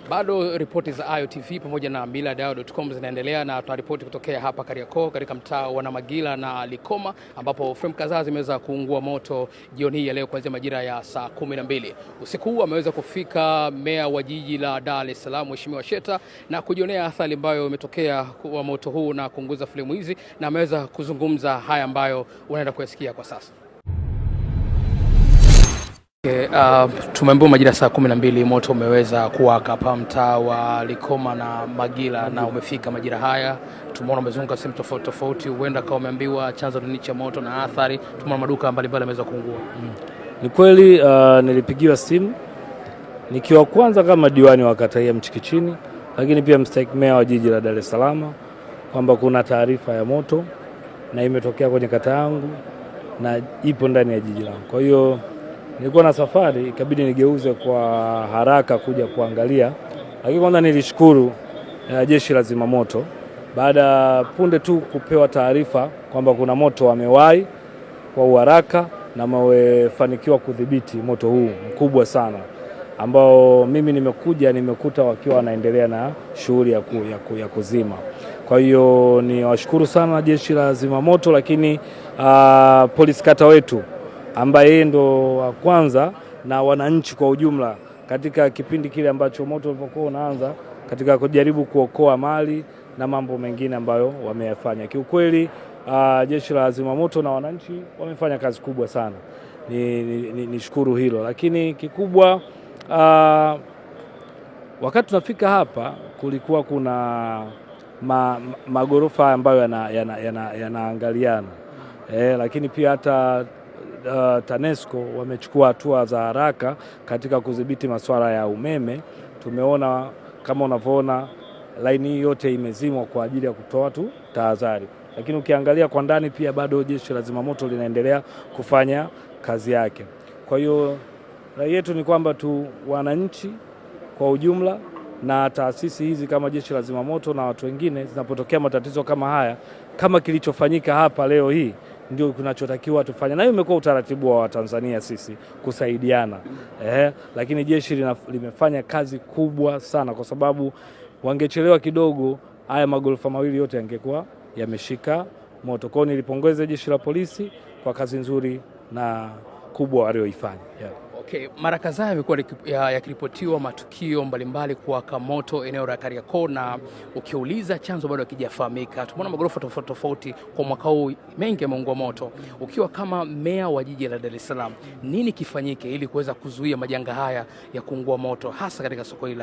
Bado ripoti za AyoTV pamoja na millardayo.com zinaendelea, na tunaripoti kutokea hapa Kariakoo katika mtaa wa Namagila na Likoma, ambapo frame kadhaa zimeweza kuungua moto jioni hii ya leo kuanzia majira ya saa 12 usiku. Huu ameweza kufika meya wa jiji la Dar es Salaam Mheshimiwa Sheta na kujionea athari ambayo imetokea kwa moto huu na kuunguza frame hizi, na ameweza kuzungumza haya ambayo unaenda kuyasikia kwa sasa. Tumeambiwa majira saa 12 moto umeweza kuwaka hapa mtaa wa Likoma na Magila, na umefika majira haya. Tumeona umezunguka sehemu tofauti tofauti, huenda kama umeambiwa chanzo ni cha moto na athari. Tumeona maduka mbalimbali yameweza kuungua. Ni kweli, nilipigiwa simu nikiwa kwanza kama diwani wa kata ya Mchikichini, lakini pia mstahiki meya wa jiji la Dar es Salaam kwamba kuna taarifa ya moto na imetokea kwenye kata yangu na ipo ndani ya jiji langu. Kwa hiyo nilikuwa na safari, ikabidi nigeuze kwa haraka kuja kuangalia. Lakini kwanza nilishukuru jeshi la zimamoto, baada punde tu kupewa taarifa kwamba kuna moto, wamewahi kwa haraka na wamefanikiwa kudhibiti moto huu mkubwa sana, ambao mimi nimekuta wakiwa wanaendelea na shughuli ya kuzima. Kwa hiyo ni washukuru sana jeshi la zimamoto, lakini polisi kata wetu ambaye ndo wa kwanza na wananchi kwa ujumla katika kipindi kile ambacho moto ulipokuwa unaanza, katika kujaribu kuokoa mali na mambo mengine ambayo wameyafanya. Kiukweli jeshi la zimamoto na wananchi wamefanya kazi kubwa sana, ni shukuru hilo. Lakini kikubwa, wakati tunafika hapa kulikuwa kuna magorofa ambayo yanaangaliana, lakini pia hata TANESCO wamechukua hatua za haraka katika kudhibiti masuala ya umeme. Tumeona kama unavyoona laini hii yote imezimwa kwa ajili ya kutoa tu tahadhari, lakini ukiangalia kwa ndani pia bado jeshi la zimamoto linaendelea kufanya kazi yake. Kwa hiyo rai yetu ni kwamba tu wananchi kwa ujumla na taasisi hizi kama jeshi la zimamoto na watu wengine, zinapotokea matatizo kama haya, kama kilichofanyika hapa leo hii, ndio kunachotakiwa tufanye. Na hiyo imekuwa utaratibu wa Watanzania sisi kusaidiana. Lakini jeshi limefanya kazi kubwa sana, kwa sababu wangechelewa kidogo haya magorofa mawili yote yangekuwa yameshika moto. Kwa hiyo nilipongeze jeshi la polisi kwa kazi nzuri na kubwa walioifanya. Okay, mara kadhaa yamekuwa yakiripotiwa matukio mbalimbali kuwaka moto eneo la Kariakoo, na ukiuliza chanzo bado hakijafahamika. Tumeona magorofa tofauti tofauti kwa mwaka huu mengi yameungua moto. Ukiwa kama meya wa jiji la Dar es Salaam, nini kifanyike ili kuweza kuzuia majanga haya ya kuungua moto hasa katika soko hili?